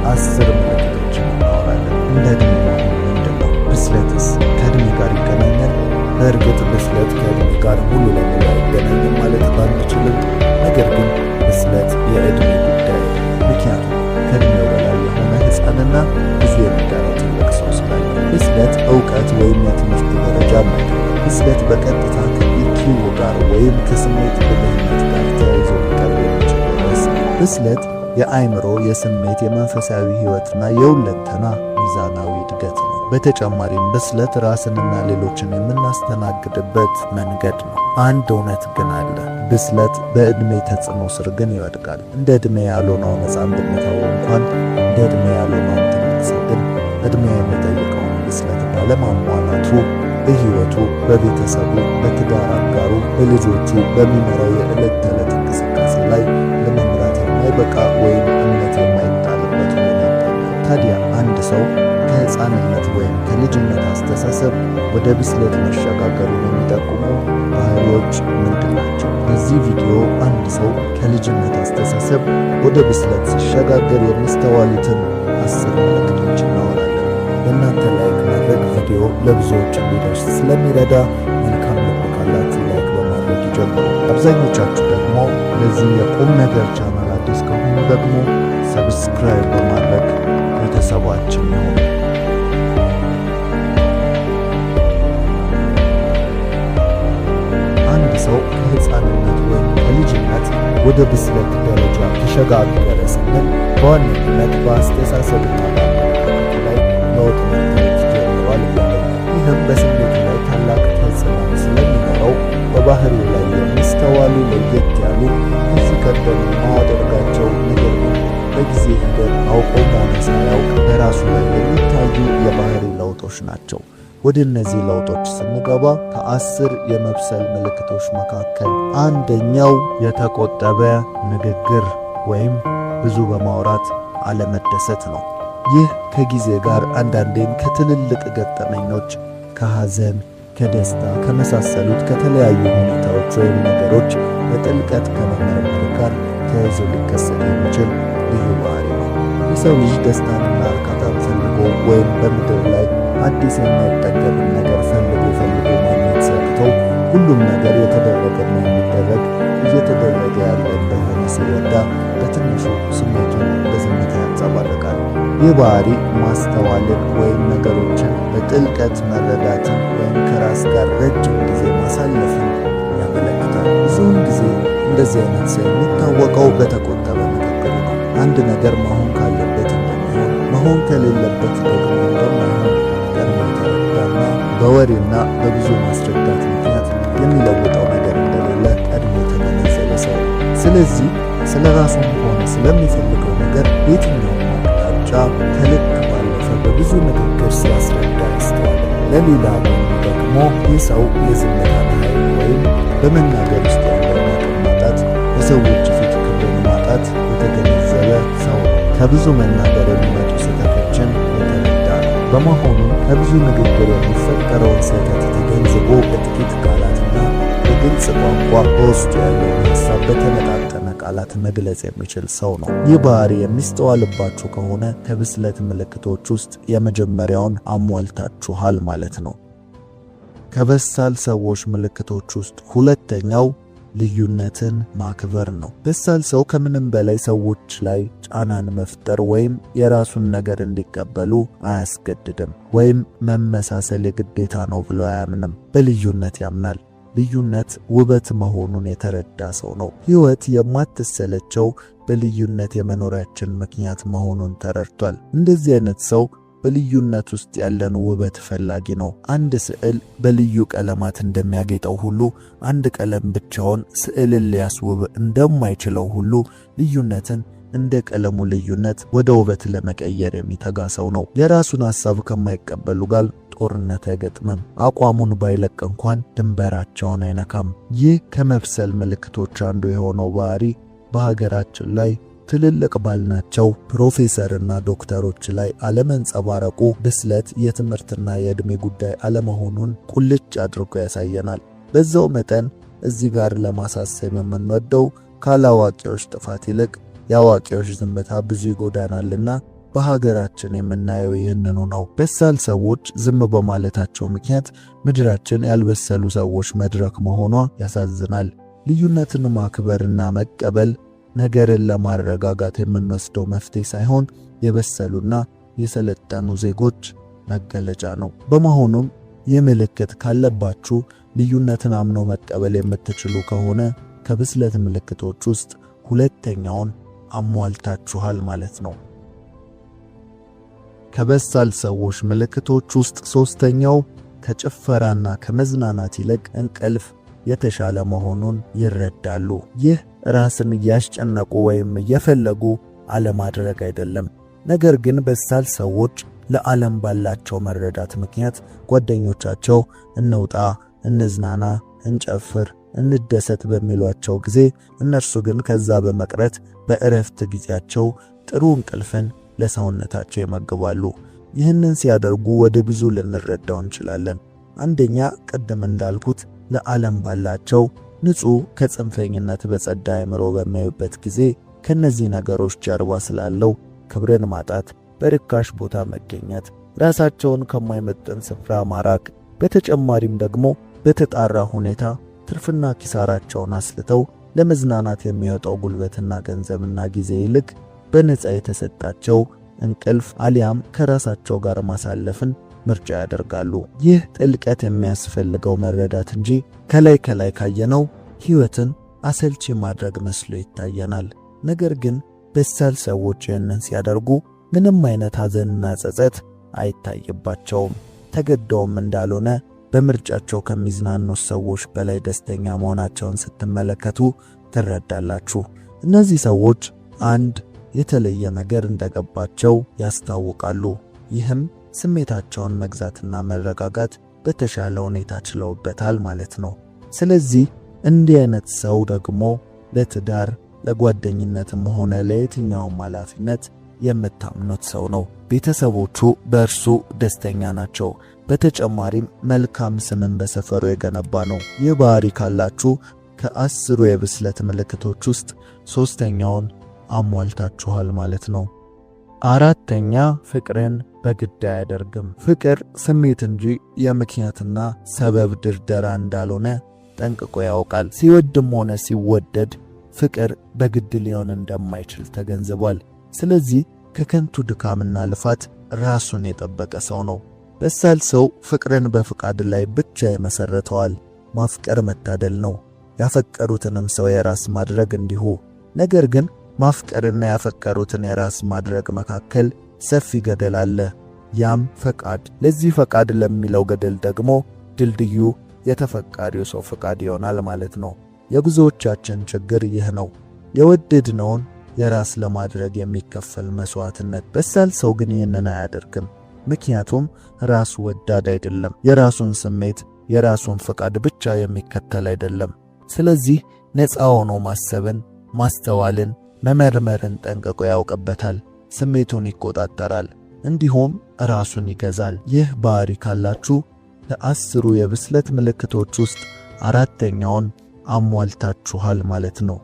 10 ምልክቶችን እናወራለን። እንደ ዕድሜ መሆን ምንድን ነው? ብስለትስ ከዕድሜ ጋር ይገናኛል? በእርግጥ ብስለት ከዕድሜ ጋር ሙሉ ለሙሉ አይገናኝም ማለት ባንችልም፣ ነገር ግን ብስለት የዕድሜ ጉዳይ ነው። ምክንያቱም ከዕድሜው በላይ የሆነ ህፃንና ብዙ የሚቀረው ትልቅ ሰው ስላለ። ብስለት እውቀት ወይም የትምህርት ደረጃ አይደለም። ብስለት በቀጥታ ከኢኪው ጋር ወይም ከስሜት ብልህነት ጋር ተያይዞ ሊቀርብ የሚችል ብስለት የአእምሮ፣ የስሜት፣ የመንፈሳዊ ህይወትና የሁለንተና ሚዛናዊ እድገት ነው። በተጨማሪም ብስለት ራስንና ሌሎችን የምናስተናግድበት መንገድ ነው። አንድ እውነት ግን አለ። ብስለት በዕድሜ ተጽዕኖ ስር ግን ይወድቃል። እንደ ዕድሜ ያልሆነውን ሕፃን ብንተው እንኳን እንደ ዕድሜ ያልሆነውን ትልቅ ሰው ግን ዕድሜ የሚጠይቀውን ብስለት ባለማሟላቱ በህይወቱ፣ በቤተሰቡ፣ በትዳር አጋሩ፣ በልጆቹ በሚመራው የዕለት ተዕለት እንቅስቃሴ ላይ ለመምራት የማይበቃ ወይም እምነት የማይጣልበት ሆኖ ይገኛል። ታዲያ አንድ ሰው ከህፃንነት ወይም ከልጅነት አስተሳሰብ ወደ ብስለት መሸጋገሩን የሚጠቁሙ ባህሪዎች ምንድን ናቸው? በዚህ ቪዲዮ አንድ ሰው ከልጅነት አስተሳሰብ ወደ ብስለት ሲሸጋገር የሚስተዋሉትን 10 ምልክቶች እናወራለን። በእናንተ ላይክ ማድረግ ቪዲዮ ለብዙዎች እንዲደርስ ስለሚረዳ መልካም ልብ ካላችሁ ላይክ በማድረግ ይጀምሩ። አብዛኞቻችሁ ደግሞ ለዚህ የቁም ነገር ቻናል አዲስ ከሆኑ ደግሞ ሰብስክራይብ በማድረግ ቤተሰባችን ነው። አንድ ሰው ከህፃንነት ወይም ከልጅነት ወደ ብስለት ደረጃ ተሸጋገረ ስንል በዋነኝነት በአስተሳሰብና በአመለካከቱ ላይ ለውጥ መታየት ጀምሯል እያለ ነው። ይህም በስሜቱ ላይ ታላቅ ተጽዕኖ ስለሚኖረው በባህሪው ላይ የሚስተዋሉ ለየት ያሉ ከዚህ ቀደም ማያደርጋቸው ነገር ግን በጊዜ ሂደት አውቆም ሆነ ሳያውቅ በራሱ ላይ የሚታዩ የባህሪ ለውጦች ናቸው። ወደ እነዚህ ለውጦች ስንገባ ከ10 የመብሰል ምልክቶች መካከል አንደኛው የተቆጠበ ንግግር ወይም ብዙ በማውራት አለመደሰት ነው። ይህ ከጊዜ ጋር አንዳንዴም ከትልልቅ ገጠመኞች፣ ከሐዘን፣ ከደስታ ከመሳሰሉት ከተለያዩ ሁኔታዎች ወይም ነገሮች በጥልቀት ከመመርመር ጋር ተያይዞ ሊከሰት የሚችል ልዩ ባህሪ ነው። የሰው ልጅ ደስታንና እርካታን ፈልጎ ወይም በምድር ላይ አዲስ የማይጠገብን ነገር ፈልጎ ማግኘት ሲያቅተው ሁሉም ነገር የተደረገና የሚደረግ እየተደረገ ያለ እንደሆነ ሲረዳ በትንሹ ስሜቱን በዝምታ ያንጸባርቃል። ይህ ባህሪ ማስተዋልን ወይም ነገሮችን በጥልቀት መረዳትን ወይም ከራስ ጋር ረጅም ጊዜ ማሳለፍን ያመለክታል። ብዙውን ጊዜ እንደዚህ አይነት ሰው የሚታወቀው በተቆጠበ ንግግሩ ነው። አንድ ነገር መሆን ካለበት እንደሚሆን፣ መሆን ከሌለበት ደግሞ እንደማይሆን ቀድሞ የተረዳና በወሬና በብዙ ማስረዳት ምክንያት የሚለውጠው ነገር እንደሌለ ቀድሞ የተገነዘበ ሰው። ስለዚህ ስለ ራሱም ሆነ ስለሚፈልገው ነገር የትኛውም አቅጣጫ ከልክ ባለፈ በብዙ ንግግር ሲያስረዳ ይስተዋል። ለሌላ ደግሞ ይህ ሰው የዝምታን ኃይል ወይም በመናገር ውስጥ ያለውን አቅም ማጣት፣ በሰዎች ፊት ክብርን ማጣት የተገነዘበ ሰው ከብዙ መናገር የሚመጡ ስህተቶችን የተረዳ ነው። በመሆኑም ከብዙ ንግግር የሚፈጠረውን ስህተት ተገንዝቦ በጥቂት ቃላትና በግልጽ ቋንቋ በውስጡ ያለውን ሀሳብ በተመጣጠነ ቃላት መግለጽ የሚችል ሰው ነው። ይህ ባህሪ የሚስተዋልባችሁ ከሆነ ከብስለት ምልክቶች ውስጥ የመጀመሪያውን አሟልታችኋል ማለት ነው። ከበሳል ሰዎች ምልክቶች ውስጥ ሁለተኛው ልዩነትን ማክበር ነው። በሳል ሰው ከምንም በላይ ሰዎች ላይ ጫናን መፍጠር ወይም የራሱን ነገር እንዲቀበሉ አያስገድድም፣ ወይም መመሳሰል የግዴታ ነው ብሎ አያምንም። በልዩነት ያምናል። ልዩነት ውበት መሆኑን የተረዳ ሰው ነው። ሕይወት የማትሰለቸው በልዩነት የመኖሪያችን ምክንያት መሆኑን ተረድቷል። እንደዚህ አይነት ሰው በልዩነት ውስጥ ያለን ውበት ፈላጊ ነው። አንድ ስዕል በልዩ ቀለማት እንደሚያጌጠው ሁሉ አንድ ቀለም ብቻውን ስዕልን ሊያስውብ እንደማይችለው ሁሉ ልዩነትን እንደ ቀለሙ ልዩነት ወደ ውበት ለመቀየር የሚተጋ ሰው ነው። የራሱን ሐሳብ ከማይቀበሉ ጋር ጦርነት አይገጥምም። አቋሙን ባይለቅ እንኳን ድንበራቸውን አይነካም። ይህ ከመብሰል ምልክቶች አንዱ የሆነው ባህሪ በሀገራችን ላይ ትልልቅ ባልናቸው ፕሮፌሰርና ዶክተሮች ላይ አለመንጸባረቁ ብስለት የትምህርትና የዕድሜ ጉዳይ አለመሆኑን ቁልጭ አድርጎ ያሳየናል። በዛው መጠን እዚህ ጋር ለማሳሰብ የምንወደው ካላዋቂዎች ጥፋት ይልቅ የአዋቂዎች ዝምታ ብዙ ይጎዳናልና በሀገራችን የምናየው ይህንኑ ነው። በሳል ሰዎች ዝም በማለታቸው ምክንያት ምድራችን ያልበሰሉ ሰዎች መድረክ መሆኗ ያሳዝናል። ልዩነትን ማክበርና መቀበል ነገርን ለማረጋጋት የምንወስደው መፍትሄ ሳይሆን የበሰሉና የሰለጠኑ ዜጎች መገለጫ ነው። በመሆኑም ይህ ምልክት ካለባችሁ ልዩነትን አምኖ መቀበል የምትችሉ ከሆነ ከብስለት ምልክቶች ውስጥ ሁለተኛውን አሟልታችኋል ማለት ነው። ከበሳል ሰዎች ምልክቶች ውስጥ ሶስተኛው ከጭፈራና ከመዝናናት ይልቅ እንቅልፍ የተሻለ መሆኑን ይረዳሉ። ይህ ራስን እያስጨነቁ ወይም እየፈለጉ አለማድረግ አይደለም። ነገር ግን በሳል ሰዎች ለዓለም ባላቸው መረዳት ምክንያት ጓደኞቻቸው እንውጣ፣ እንዝናና፣ እንጨፍር፣ እንደሰት በሚሏቸው ጊዜ እነርሱ ግን ከዛ በመቅረት በእረፍት ጊዜያቸው ጥሩ እንቅልፍን ለሰውነታቸው ይመግባሉ። ይህንን ሲያደርጉ ወደ ብዙ ልንረዳው እንችላለን። አንደኛ ቅድም እንዳልኩት ለዓለም ባላቸው ንጹህ ከጽንፈኝነት በጸዳ አእምሮ በሚያዩበት ጊዜ ከነዚህ ነገሮች ጀርባ ስላለው ክብርን ማጣት፣ በርካሽ ቦታ መገኘት፣ ራሳቸውን ከማይመጥን ስፍራ ማራቅ፣ በተጨማሪም ደግሞ በተጣራ ሁኔታ ትርፍና ኪሳራቸውን አስልተው ለመዝናናት የሚወጣው ጉልበትና ገንዘብና ጊዜ ይልቅ በነፃ የተሰጣቸው እንቅልፍ አሊያም ከራሳቸው ጋር ማሳለፍን ምርጫ ያደርጋሉ። ይህ ጥልቀት የሚያስፈልገው መረዳት እንጂ ከላይ ካየነው ሕይወትን አሰልቺ ማድረግ መስሎ ይታየናል። ነገር ግን በሳል ሰዎች ይህንን ሲያደርጉ ምንም አይነት ሐዘንና ጸጸት አይታይባቸውም። ተገደውም እንዳልሆነ በምርጫቸው ከሚዝናኑት ሰዎች በላይ ደስተኛ መሆናቸውን ስትመለከቱ ትረዳላችሁ። እነዚህ ሰዎች አንድ የተለየ ነገር እንደገባቸው ያስታውቃሉ። ይህም ስሜታቸውን መግዛትና መረጋጋት በተሻለ ሁኔታ ችለውበታል ማለት ነው። ስለዚህ እንዲህ አይነት ሰው ደግሞ ለትዳር ለጓደኝነትም ሆነ ለየትኛውም ኃላፊነት የምታምኑት ሰው ነው። ቤተሰቦቹ በእርሱ ደስተኛ ናቸው። በተጨማሪም መልካም ስምን በሰፈሩ የገነባ ነው። ይህ ባህሪ ካላችሁ ከ10 የብስለት ምልክቶች ውስጥ 3ኛውን አሟልታችኋል ማለት ነው። 4ኛ ፍቅርን በግድ አያደርግም። ፍቅር ስሜት እንጂ የምክንያትና ሰበብ ድርደራ እንዳልሆነ ጠንቅቆ ያውቃል። ሲወድም ሆነ ሲወደድ ፍቅር በግድ ሊሆን እንደማይችል ተገንዝቧል። ስለዚህ ከከንቱ ድካምና ልፋት ራሱን የጠበቀ ሰው ነው። በሳል ሰው ፍቅርን በፍቃድ ላይ ብቻ ይመሰርተዋል። ማፍቀር መታደል ነው፣ ያፈቀሩትንም ሰው የራስ ማድረግ እንዲሁ። ነገር ግን ማፍቀርና ያፈቀሩትን የራስ ማድረግ መካከል ሰፊ ገደል አለ፣ ያም ፈቃድ። ለዚህ ፈቃድ ለሚለው ገደል ደግሞ ድልድዩ የተፈቃሪው ሰው ፈቃድ ይሆናል ማለት ነው። የብዙዎቻችን ችግር ይህ ነው፣ የወደድነውን የራስ ለማድረግ የሚከፈል መስዋዕትነት። በሳል ሰው ግን ይህንን አያደርግም፣ ምክንያቱም ራሱ ወዳድ አይደለም። የራሱን ስሜት የራሱን ፈቃድ ብቻ የሚከተል አይደለም። ስለዚህ ነፃ ሆኖ ማሰብን፣ ማስተዋልን፣ መመርመርን ጠንቅቆ ያውቅበታል። ስሜቱን ይቆጣጠራል፣ እንዲሁም ራሱን ይገዛል። ይህ ባህሪ ካላችሁ ከ10 የብስለት ምልክቶች ውስጥ 4ኛውን አሟልታችኋል ማለት ነው።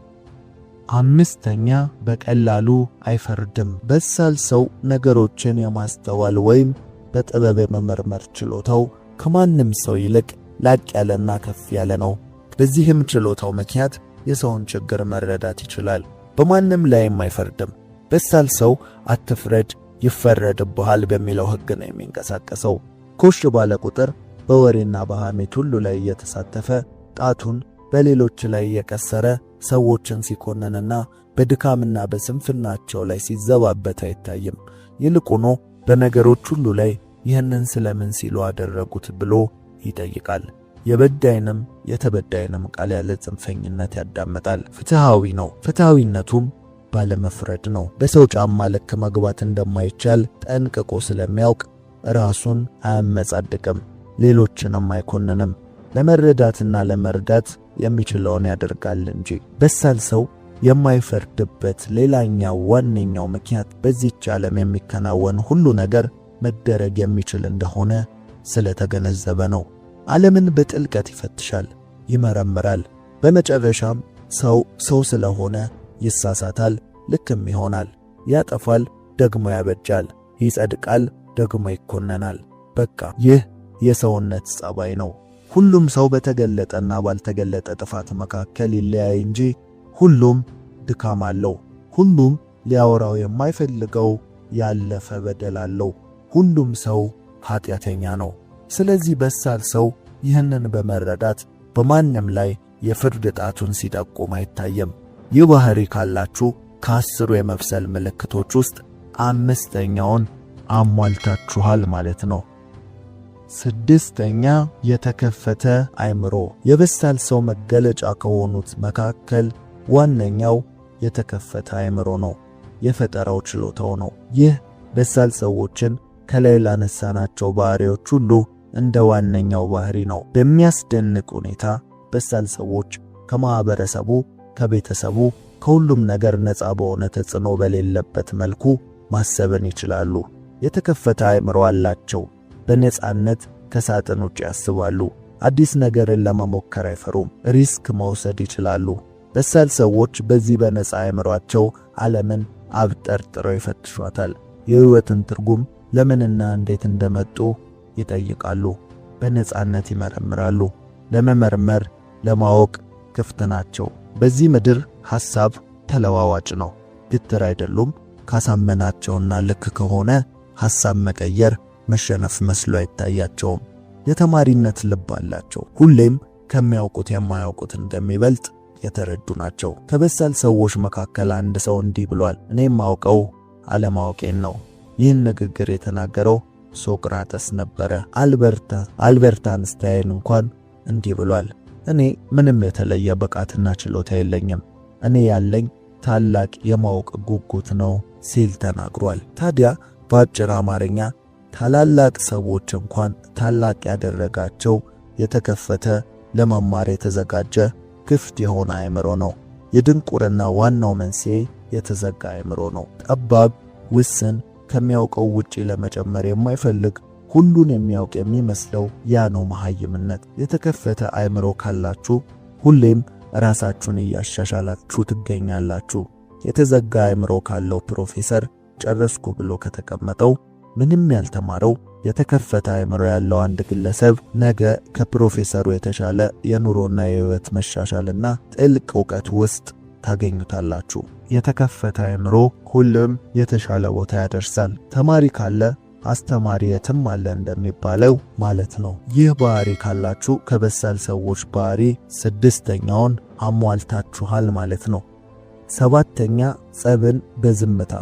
5ኛ በቀላሉ አይፈርድም። በሳል ሰው ነገሮችን የማስተዋል ወይም በጥበብ የመመርመር ችሎታው ከማንም ሰው ይልቅ ላቅ ያለና ከፍ ያለ ነው። በዚህም ችሎታው ምክንያት የሰውን ችግር መረዳት ይችላል። በማንም ላይም አይፈርድም። በሳል ሰው አትፍረድ ይፈረድብሃል በሚለው ሕግ ነው የሚንቀሳቀሰው። ኮሽ ባለ ቁጥር በወሬና በሐሜት ሁሉ ላይ እየተሳተፈ ጣቱን በሌሎች ላይ እየቀሰረ ሰዎችን ሲኮነንና በድካምና በስንፍናቸው ላይ ሲዘባበት አይታይም። ይልቁኑ በነገሮች ሁሉ ላይ ይህንን ስለምን ሲሉ አደረጉት ብሎ ይጠይቃል። የበዳይንም የተበዳይንም ቃል ያለ ጽንፈኝነት ያዳምጣል። ፍትሃዊ ነው። ፍትሃዊነቱም ባለመፍረድ ነው። በሰው ጫማ ልክ መግባት እንደማይቻል ጠንቅቆ ስለሚያውቅ ራሱን አያመጻድቅም፣ ሌሎችንም አይኮንንም። ለመረዳትና ለመርዳት የሚችለውን ያደርጋል እንጂ። በሳል ሰው የማይፈርድበት ሌላኛው ዋነኛው ምክንያት በዚህች ዓለም የሚከናወን ሁሉ ነገር መደረግ የሚችል እንደሆነ ስለተገነዘበ ነው። ዓለምን በጥልቀት ይፈትሻል፣ ይመረምራል። በመጨረሻም ሰው ስለሆነ ይሳሳታል፣ ልክም ይሆናል። ያጠፋል፣ ደግሞ ያበጃል። ይጸድቃል፣ ደግሞ ይኮነናል። በቃ ይህ የሰውነት ጸባይ ነው። ሁሉም ሰው በተገለጠና ባልተገለጠ ጥፋት መካከል ይለያይ እንጂ ሁሉም ድካም አለው። ሁሉም ሊያወራው የማይፈልገው ያለፈ በደል አለው። ሁሉም ሰው ኃጢአተኛ ነው። ስለዚህ በሳል ሰው ይህንን በመረዳት በማንም ላይ የፍርድ ጣቱን ሲጠቁም አይታየም። ይህ ባህሪ ካላችሁ ከ10 የመብሰል ምልክቶች ውስጥ 5ኛውን አሟልታችኋል ማለት ነው። 6ኛ የተከፈተ አእምሮ። የበሳል ሰው መገለጫ ከሆኑት መካከል ዋነኛው የተከፈተ አእምሮ ነው፣ የፈጠራው ችሎታው ነው። ይህ በሳል ሰዎችን ከላይ ላነሳናቸው ባህሪዎች ሁሉ እንደ ዋነኛው ባህሪ ነው። በሚያስደንቅ ሁኔታ በሳል ሰዎች ከማህበረሰቡ፣ ከቤተሰቡ፣ ከሁሉም ነገር ነፃ በሆነ ተጽዕኖ በሌለበት መልኩ ማሰብን ይችላሉ። የተከፈተ አእምሮ አላቸው። በነፃነት ከሳጥን ውጭ ያስባሉ። አዲስ ነገርን ለመሞከር አይፈሩም። ሪስክ መውሰድ ይችላሉ። በሳል ሰዎች በዚህ በነፃ አእምሯቸው ዓለምን አብጠርጥረው ይፈትሿታል። የሕይወትን ትርጉም ለምንና እንዴት እንደመጡ ይጠይቃሉ። በነፃነት ይመረምራሉ። ለመመርመር ለማወቅ ክፍት ናቸው። በዚህ ምድር ሐሳብ ተለዋዋጭ ነው። ግትር አይደሉም። ካሳመናቸውና ልክ ከሆነ ሐሳብ መቀየር መሸነፍ መስሎ አይታያቸውም። የተማሪነት ልብ አላቸው። ሁሌም ከሚያውቁት የማያውቁት እንደሚበልጥ የተረዱ ናቸው። ከበሳል ሰዎች መካከል አንድ ሰው እንዲህ ብሏል፣ እኔ የማውቀው አለማወቄን ነው። ይህን ንግግር የተናገረው ሶቅራጠስ ነበረ። አልበርት አንስታይን እንኳን እንዲህ ብሏል፣ እኔ ምንም የተለየ ብቃትና ችሎታ የለኝም፣ እኔ ያለኝ ታላቅ የማወቅ ጉጉት ነው ሲል ተናግሯል። ታዲያ በአጭር አማርኛ ታላላቅ ሰዎች እንኳን ታላቅ ያደረጋቸው የተከፈተ ለመማር የተዘጋጀ ክፍት የሆነ አእምሮ ነው። የድንቁርና ዋናው መንስኤ የተዘጋ አእምሮ ነው። ጠባብ፣ ውስን፣ ከሚያውቀው ውጪ ለመጨመር የማይፈልግ ሁሉን የሚያውቅ የሚመስለው ያ ነው መሃይምነት። የተከፈተ አእምሮ ካላችሁ ሁሌም ራሳችሁን እያሻሻላችሁ ትገኛላችሁ። የተዘጋ አእምሮ ካለው ፕሮፌሰር ጨረስኩ ብሎ ከተቀመጠው ምንም ያልተማረው የተከፈተ አእምሮ ያለው አንድ ግለሰብ ነገ ከፕሮፌሰሩ የተሻለ የኑሮና የህይወት መሻሻልና ጥልቅ ዕውቀት ውስጥ ታገኙታላችሁ። የተከፈተ አእምሮ ሁሉም የተሻለ ቦታ ያደርሳል። ተማሪ ካለ አስተማሪ የትም አለ እንደሚባለው ማለት ነው። ይህ ባህሪ ካላችሁ ከበሳል ሰዎች ባህሪ ስድስተኛውን አሟልታችኋል ማለት ነው። ሰባተኛ ጸብን በዝምታ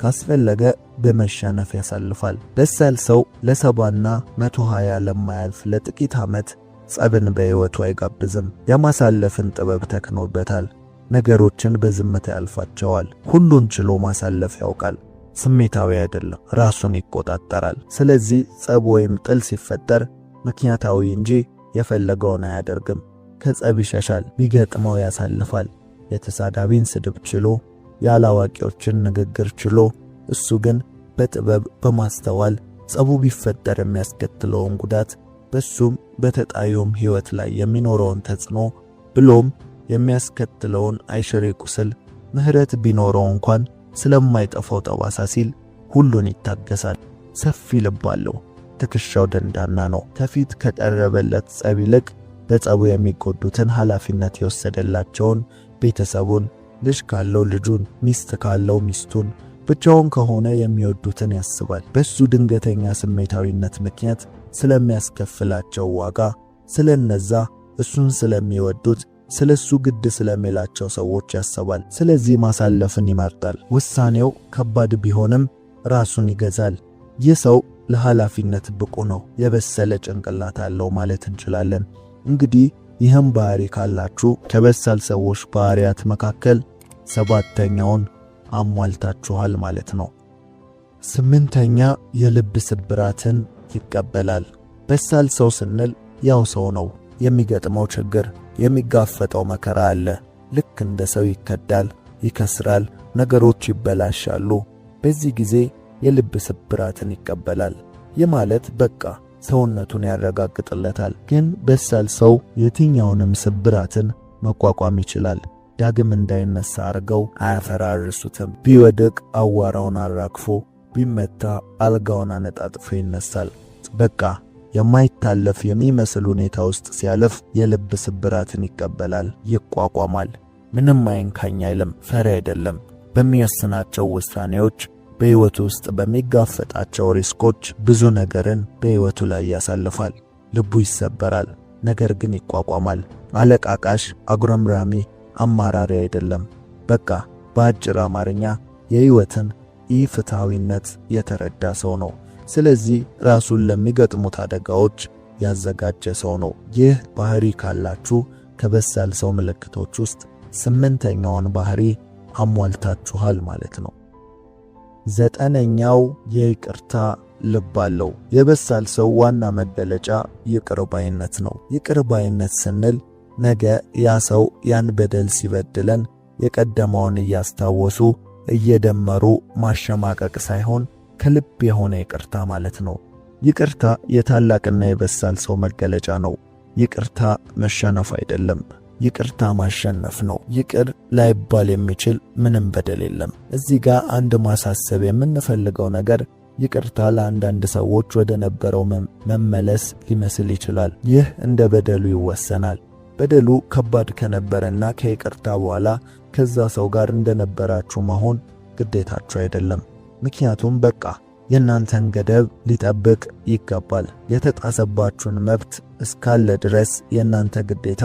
ካስፈለገ በመሸነፍ ያሳልፋል። በሳል ሰው ለ70ና 120 ለማያልፍ ለጥቂት ዓመት ጸብን በሕይወቱ አይጋብዝም። የማሳለፍን ጥበብ ተክኖበታል። ነገሮችን በዝምታ ያልፋቸዋል። ሁሉን ችሎ ማሳለፍ ያውቃል። ስሜታዊ አይደለም፣ ራሱን ይቆጣጠራል። ስለዚህ ጸብ ወይም ጥል ሲፈጠር ምክንያታዊ እንጂ የፈለገውን አያደርግም። ከጸብ ይሸሻል፣ ቢገጥመው ያሳልፋል። የተሳዳቢን ስድብ ችሎ ያላዋቂዎችን ንግግር ችሎ እሱ ግን በጥበብ በማስተዋል ጸቡ ቢፈጠር የሚያስከትለውን ጉዳት በሱም በተጣዩም ሕይወት ላይ የሚኖረውን ተጽዕኖ ብሎም የሚያስከትለውን አይሽሬ ቁስል ምህረት ቢኖረው እንኳን ስለማይጠፋው ጠባሳ ሲል ሁሉን ይታገሳል። ሰፊ ልብ አለው። ትከሻው ደንዳና ነው። ከፊት ከቀረበለት ጸብ ይልቅ በጸቡ የሚጎዱትን ኃላፊነት የወሰደላቸውን ቤተሰቡን፣ ልጅ ካለው ልጁን፣ ሚስት ካለው ሚስቱን፣ ብቻውን ከሆነ የሚወዱትን ያስባል። በሱ ድንገተኛ ስሜታዊነት ምክንያት ስለሚያስከፍላቸው ዋጋ፣ ስለነዛ እሱን ስለሚወዱት፣ ስለሱ ግድ ስለሚላቸው ሰዎች ያስባል። ስለዚህ ማሳለፍን ይመርጣል። ውሳኔው ከባድ ቢሆንም ራሱን ይገዛል። ይህ ሰው ለኃላፊነት ብቁ ነው። የበሰለ ጭንቅላት አለው ማለት እንችላለን። እንግዲህ ይህም ባህሪ ካላችሁ ከበሳል ሰዎች ባህሪያት መካከል ሰባተኛውን አሟልታችኋል ማለት ነው። ስምንተኛ የልብ ስብራትን ይቀበላል። በሳል ሰው ስንል ያው ሰው ነው። የሚገጥመው ችግር፣ የሚጋፈጠው መከራ አለ። ልክ እንደ ሰው ይከዳል፣ ይከስራል፣ ነገሮች ይበላሻሉ። በዚህ ጊዜ የልብ ስብራትን ይቀበላል። ይህ ማለት በቃ ሰውነቱን ያረጋግጥለታል። ግን በሳል ሰው የትኛውንም ስብራትን መቋቋም ይችላል። ዳግም እንዳይነሳ አርገው አያፈራርሱትም። ቢወድቅ አዋራውን አራግፎ፣ ቢመታ አልጋውን አነጣጥፎ ይነሳል። በቃ የማይታለፍ የሚመስል ሁኔታ ውስጥ ሲያልፍ የልብ ስብራትን ይቀበላል፣ ይቋቋማል። ምንም አይንካኝ አይልም፣ ፈሪ አይደለም። በሚወስናቸው ውሳኔዎች፣ በሕይወቱ ውስጥ በሚጋፈጣቸው ሪስኮች ብዙ ነገርን በሕይወቱ ላይ ያሳልፋል። ልቡ ይሰበራል፣ ነገር ግን ይቋቋማል። አለቃቃሽ፣ አጉረምራሚ፣ አማራሪ አይደለም። በቃ በአጭር አማርኛ የሕይወትን ኢፍትሃዊነት የተረዳ ሰው ነው። ስለዚህ ራሱን ለሚገጥሙት አደጋዎች ያዘጋጀ ሰው ነው። ይህ ባህሪ ካላችሁ ከበሳል ሰው ምልክቶች ውስጥ ስምንተኛውን ባህሪ አሟልታችኋል ማለት ነው። ዘጠነኛው የይቅርታ ልብ አለው። የበሳል ሰው ዋና መገለጫ ይቅር ባይነት ነው። ይቅር ባይነት ስንል ነገ ያ ሰው ያን በደል ሲበድለን የቀደመውን እያስታወሱ እየደመሩ ማሸማቀቅ ሳይሆን ከልብ የሆነ ይቅርታ ማለት ነው። ይቅርታ የታላቅና የበሳል ሰው መገለጫ ነው። ይቅርታ መሸነፍ አይደለም፣ ይቅርታ ማሸነፍ ነው። ይቅር ላይባል የሚችል ምንም በደል የለም። እዚህ ጋር አንድ ማሳሰብ የምንፈልገው ነገር ይቅርታ ለአንዳንድ ሰዎች ወደ ነበረው መመለስ ሊመስል ይችላል። ይህ እንደ በደሉ ይወሰናል። በደሉ ከባድ ከነበረና ከይቅርታ በኋላ ከዛ ሰው ጋር እንደነበራችሁ መሆን ግዴታችሁ አይደለም። ምክንያቱም በቃ የእናንተን ገደብ ሊጠብቅ ይገባል። የተጣሰባችሁን መብት እስካለ ድረስ የእናንተ ግዴታ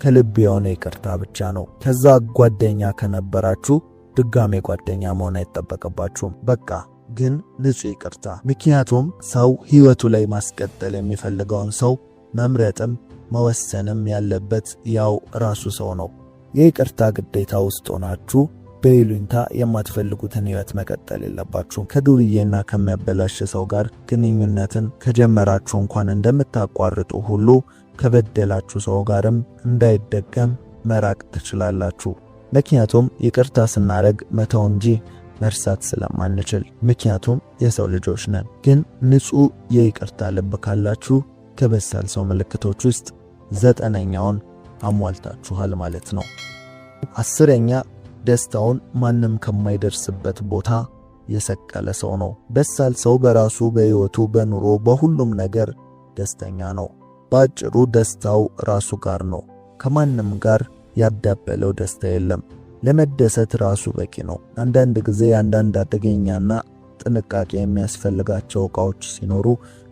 ከልብ የሆነ ይቅርታ ብቻ ነው። ከዛ ጓደኛ ከነበራችሁ ድጋሜ ጓደኛ መሆን አይጠበቅባችሁም። በቃ ግን ንጹህ ይቅርታ። ምክንያቱም ሰው ሕይወቱ ላይ ማስቀጠል የሚፈልገውን ሰው መምረጥም መወሰንም ያለበት ያው ራሱ ሰው ነው። የይቅርታ ግዴታ ውስጥ ሆናችሁ በይሉኝታ የማትፈልጉትን ህይወት መቀጠል የለባችሁም። ከዱርዬና ከሚያበላሽ ሰው ጋር ግንኙነትን ከጀመራችሁ እንኳን እንደምታቋርጡ ሁሉ ከበደላችሁ ሰው ጋርም እንዳይደገም መራቅ ትችላላችሁ። ምክንያቱም ይቅርታ ስናደርግ መተው እንጂ መርሳት ስለማንችል፣ ምክንያቱም የሰው ልጆች ነን። ግን ንጹህ የይቅርታ ልብ ካላችሁ ከበሳል ሰው ምልክቶች ውስጥ 9ኛውን አሟልታችኋል ማለት ነው። 10ኛ ደስታውን ማንም ከማይደርስበት ቦታ የሰቀለ ሰው ነው። በሳል ሰው በራሱ በህይወቱ በኑሮ በሁሉም ነገር ደስተኛ ነው። ባጭሩ ደስታው ራሱ ጋር ነው። ከማንም ጋር ያዳበለው ደስታ የለም። ለመደሰት ራሱ በቂ ነው። አንዳንድ ጊዜ አንዳንድ አደገኛና ጥንቃቄ የሚያስፈልጋቸው ዕቃዎች ሲኖሩ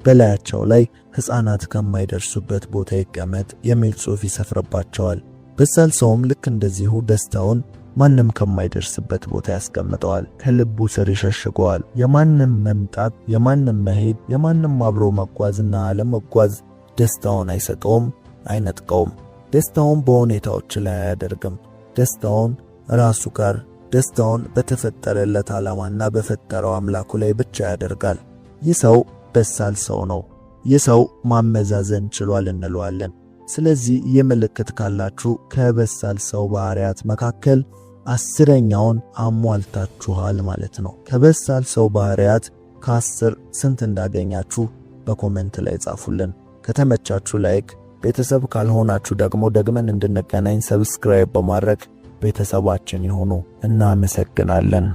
በላያቸው ላይ ሕፃናት ከማይደርሱበት ቦታ ይቀመጥ የሚል ጽሑፍ ይሰፍርባቸዋል። በሳል ሰውም ልክ እንደዚሁ ደስታውን ማንም ከማይደርስበት ቦታ ያስቀምጠዋል፣ ከልቡ ስር ይሸሽገዋል። የማንም መምጣት፣ የማንም መሄድ፣ የማንም አብሮ መጓዝና አለመጓዝ ደስታውን አይሰጠውም፣ አይነጥቀውም። ደስታውን በሁኔታዎች ላይ አያደርግም። ደስታውን ራሱ ጋር፣ ደስታውን በተፈጠረለት ዓላማና በፈጠረው አምላኩ ላይ ብቻ ያደርጋል። ይህ ሰው በሳል ሰው ነው። ይህ ሰው ማመዛዘን ችሏል እንለዋለን። ስለዚህ ይህ ምልክት ካላችሁ ከበሳል ሰው ባህሪያት መካከል 10ኛውን አሟልታችኋል ማለት ነው። ከበሳል ሰው ባህሪያት ከ10 ስንት እንዳገኛችሁ በኮሜንት ላይ ጻፉልን። ከተመቻችሁ ላይክ፣ ቤተሰብ ካልሆናችሁ ደግሞ ደግመን እንድንገናኝ ሰብስክራይብ በማድረግ ቤተሰባችን ይሁኑ። እናመሰግናለን።